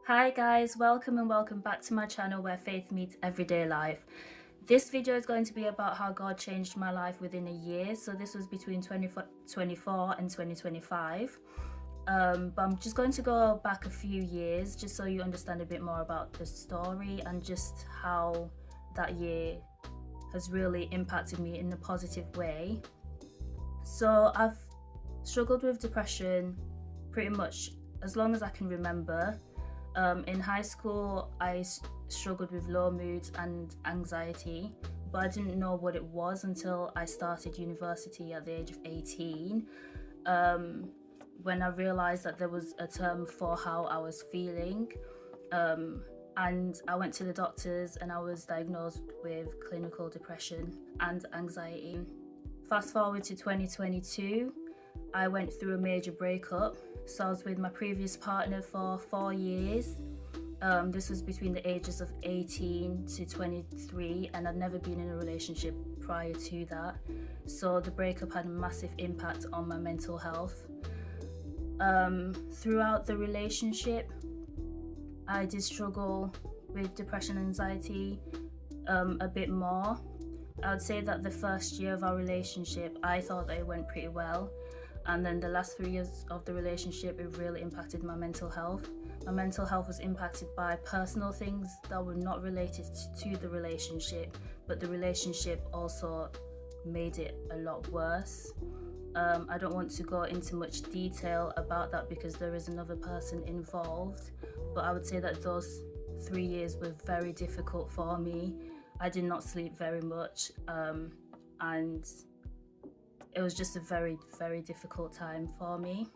Hi guys, welcome and welcome back to my channel where faith meets everyday life. This video is going to be about how God changed my life within a year. So this was between 2024 and 2025. But I'm just going to go back a few years just so you understand a bit more about the story and just how that year has really impacted me in a positive way. So I've struggled with depression pretty much as long as I can remember. In high school, I struggled with low moods and anxiety, but I didn't know what it was until I started university at the age of 18, when I realized that there was a term for how I was feeling. And I went to the doctors and I was diagnosed with clinical depression and anxiety. Fast forward to 2022, I went through a major breakup. So I was with my previous partner for 4 years. This was between the ages of 18 to 23, and I'd never been in a relationship prior to that. So the breakup had a massive impact on my mental health. Throughout the relationship, I did struggle with depression and anxiety a bit more. I would say that the first year of our relationship, I thought that it went pretty well. And then the last 3 years of the relationship, it really impacted my mental health. My mental health was impacted by personal things that were not related to the relationship, but the relationship also made it a lot worse. I don't want to go into much detail about that because there is another person involved, but I would say that those 3 years were very difficult for me. I did not sleep very much, and it was just a very, very difficult time for me.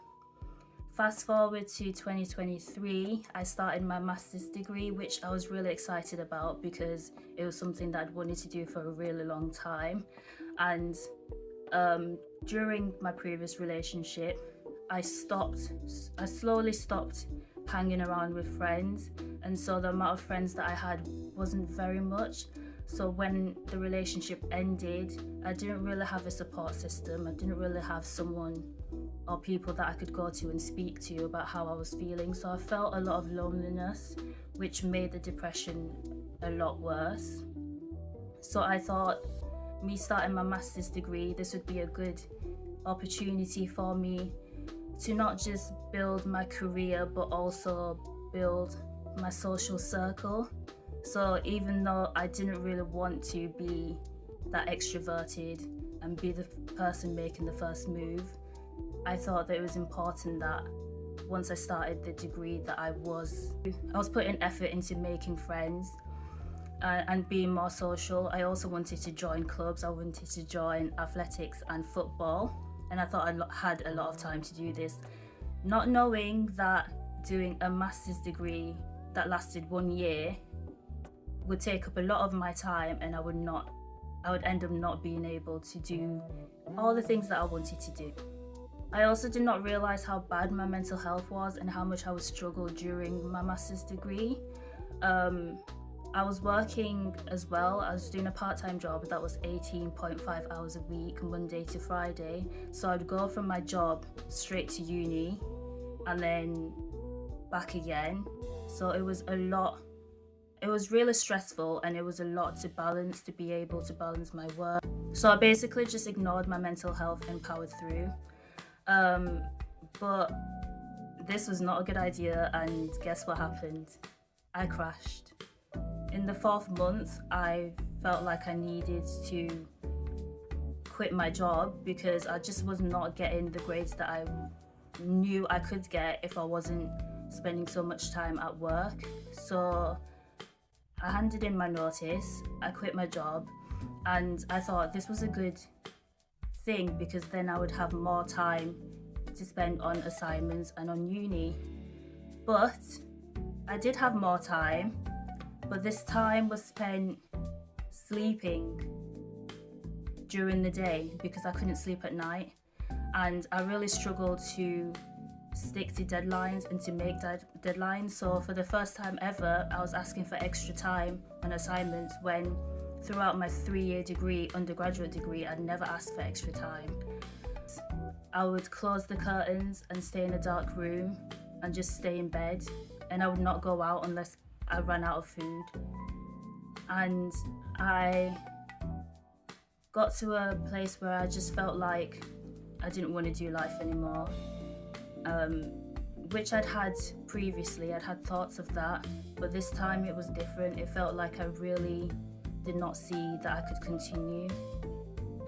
Fast forward to 2023, I started my master's degree, which I was really excited about because it was something that I'd wanted to do for a really long time. And during my previous relationship, I slowly stopped hanging around with friends, and so the amount of friends that I had wasn't very much. So when the relationship ended, I didn't really have a support system. I didn't really have someone or people that I could go to and speak to about how I was feeling. So I felt a lot of loneliness, which made the depression a lot worse. So I thought, me starting my master's degree, this would be a good opportunity for me to not just build my career, but also build my social circle. So even though I didn't really want to be that extroverted and be the person making the first move, I thought that it was important that once I started the degree that I was putting effort into making friends and being more social. I also wanted to join clubs. I wanted to join athletics and football, and I thought I had a lot of time to do this, not knowing that doing a master's degree that lasted 1 year would take up a lot of my time, and I would end up not being able to do all the things that I wanted to do. I also did not realize how bad my mental health was and how much I would struggle during my master's degree. I was working as well. I was doing a part-time job that was 18.5 hours a week, Monday to Friday. So I'd go from my job straight to uni and then back again. So it was a lot. It was really stressful, and it was a lot to balance, to be able to balance my work. So I basically just ignored my mental health and powered through. But this was not a good idea, and guess what happened? I crashed. In the 4th month, I felt like I needed to quit my job because I just was not getting the grades that I knew I could get if I wasn't spending so much time at work. So I handed in my notice, I quit my job, and I thought this was a good thing because then I would have more time to spend on assignments and on uni. But I did have more time, but this time was spent sleeping during the day because I couldn't sleep at night, and I really struggled to stick to deadlines and to make deadlines. So for the first time ever, I was asking for extra time on assignments when throughout my 3-year degree, undergraduate degree, I'd never asked for extra time. I would close the curtains and stay in a dark room and just stay in bed and I would not go out unless I ran out of food. And I got to a place where I just felt like I didn't want to do life anymore, which I'd had previously. I'd had thoughts of that, but this time it was different. It felt like I really did not see that I could continue.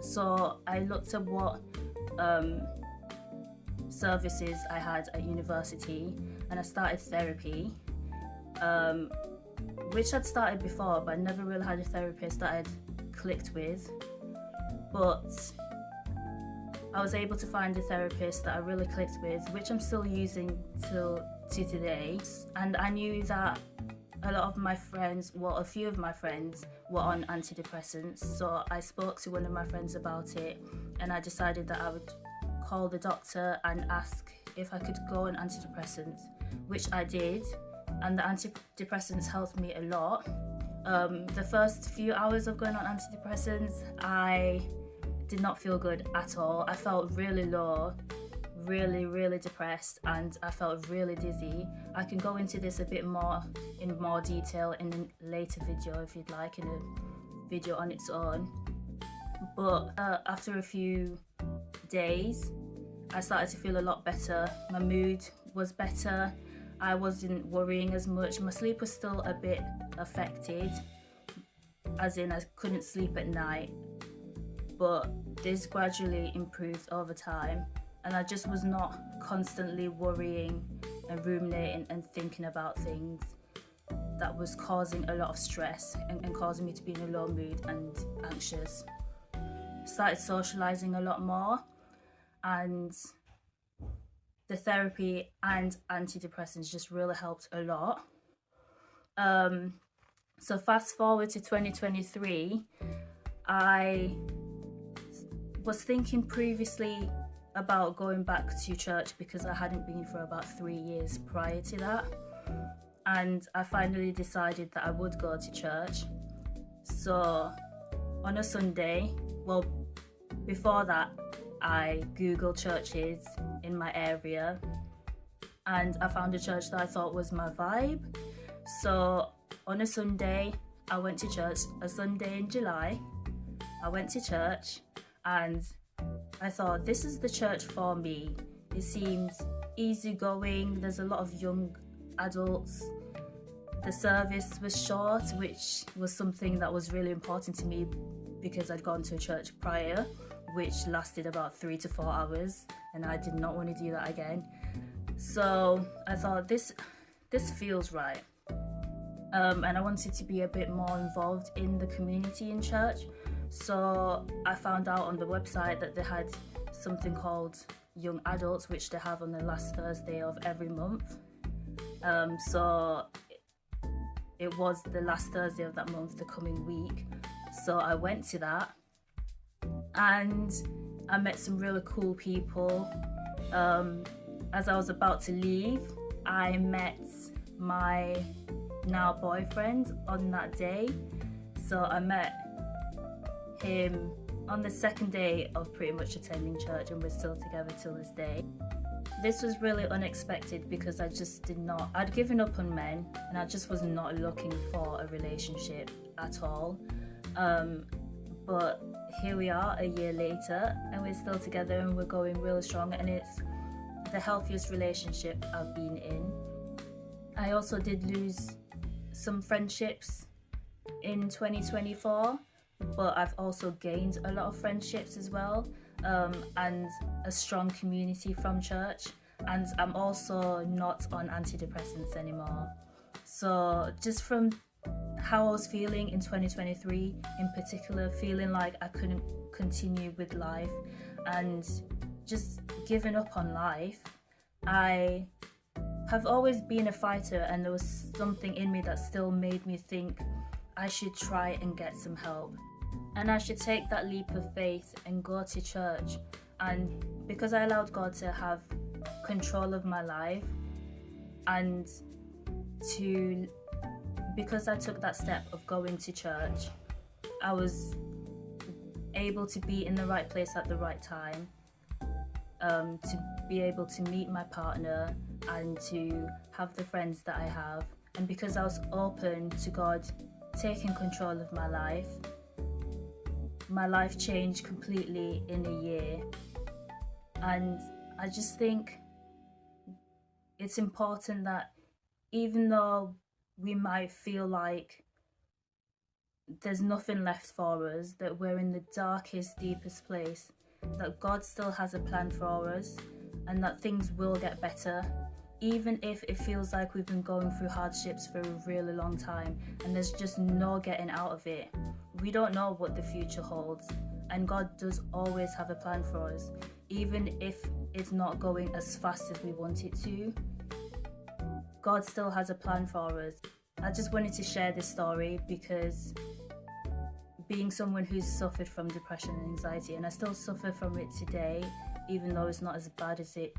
So I looked at what services I had at university, and I started therapy, which I'd started before, but I never really had a therapist that I'd clicked with. But I was able to find a therapist that I really clicked with, which I'm still using to today. And I knew that a lot of my friends, well, a few of my friends were on antidepressants. So I spoke to one of my friends about it, and I decided that I would call the doctor and ask if I could go on antidepressants, which I did. And the antidepressants helped me a lot. The first few hours of going on antidepressants, I did not feel good at all. I felt really low, really depressed, and I felt really dizzy. I can go into this a bit more in more detail in a later video if you'd like, in a video on its own. But after a few days, I started to feel a lot better. My mood was better. I wasn't worrying as much. My sleep was still a bit affected, as in I couldn't sleep at night, but this gradually improved over time, and I just was not constantly worrying and ruminating and thinking about things that was causing a lot of stress and causing me to be in a low mood and anxious. Started socializing a lot more, and the therapy and antidepressants just really helped a lot. So fast forward to 2023, I was thinking previously about going back to church because I hadn't been for about 3 years prior to that. And I finally decided that I would go to church. So on a Sunday, well, before that, I Googled churches in my area, and I found a church that I thought was my vibe. So on a Sunday, I went to church. A Sunday in July, I went to church, and I thought, this is the church for me. It seems easygoing. There's a lot of young adults. The service was short, which was something that was really important to me because I'd gone to a church prior, which lasted about 3 to 4 hours, and I did not want to do that again. So I thought, this feels right. And I wanted to be a bit more involved in the community in church. So I found out on the website that they had something called Young Adults, which they have on the last Thursday of every month. So it was the last Thursday of that month, the coming week. So I went to that, and I met some really cool people. As I was about to leave, I met my now boyfriend on that day. So I met him on the second day of pretty much attending church, and we're still together till this day. This was really unexpected because I'd given up on men, and I just was not looking for a relationship at all. But here we are a year later, and we're still together, and we're going really strong, and it's the healthiest relationship I've been in. I also did lose some friendships in 2024, but I've also gained a lot of friendships as well, and a strong community from church. And I'm also not on antidepressants anymore. So just from how I was feeling in 2023 in particular, feeling like I couldn't continue with life and just giving up on life, I have always been a fighter, and there was something in me that still made me think I should try and get some help, and I should take that leap of faith and go to church. And because I allowed God to have control of my life, and because I took that step of going to church, I was able to be in the right place at the right time, to be able to meet my partner and to have the friends that I have. And because I was open to God taking control of my life changed completely in a year. And I just think it's important that even though we might feel like there's nothing left for us, that we're in the darkest, deepest place, that God still has a plan for us and that things will get better, even if it feels like we've been going through hardships for a really long time and there's just no getting out of it. We don't know what the future holds, and God does always have a plan for us, even if it's not going as fast as we want it to. God still has a plan for us. I just wanted to share this story because being someone who's suffered from depression and anxiety, and I still suffer from it today, even though it's not as bad as it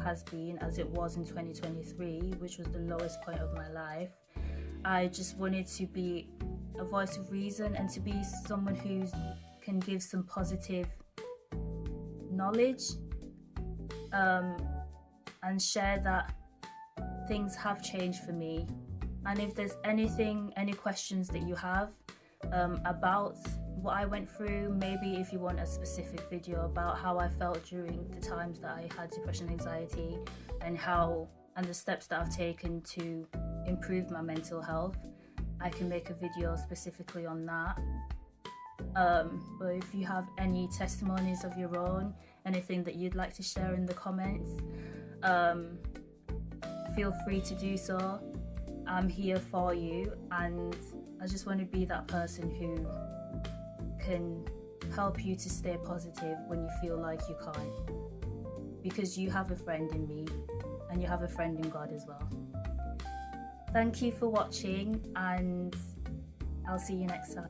has been as it was in 2023, which was the lowest point of my life. I just wanted to be a voice of reason and to be someone who can give some positive knowledge and share that things have changed for me. And if there's any questions that you have about what I went through, maybe if you want a specific video about how I felt during the times that I had depression and anxiety and the steps that I've taken to improve my mental health, I can make a video specifically on that. But if you have any testimonies of your own, anything that you'd like to share in the comments, feel free to do so. I'm here for you, and I just want to be that person who can help you to stay positive when you feel like you can't, because you have a friend in me and you have a friend in God as well. Thank you for watching, and I'll see you next time.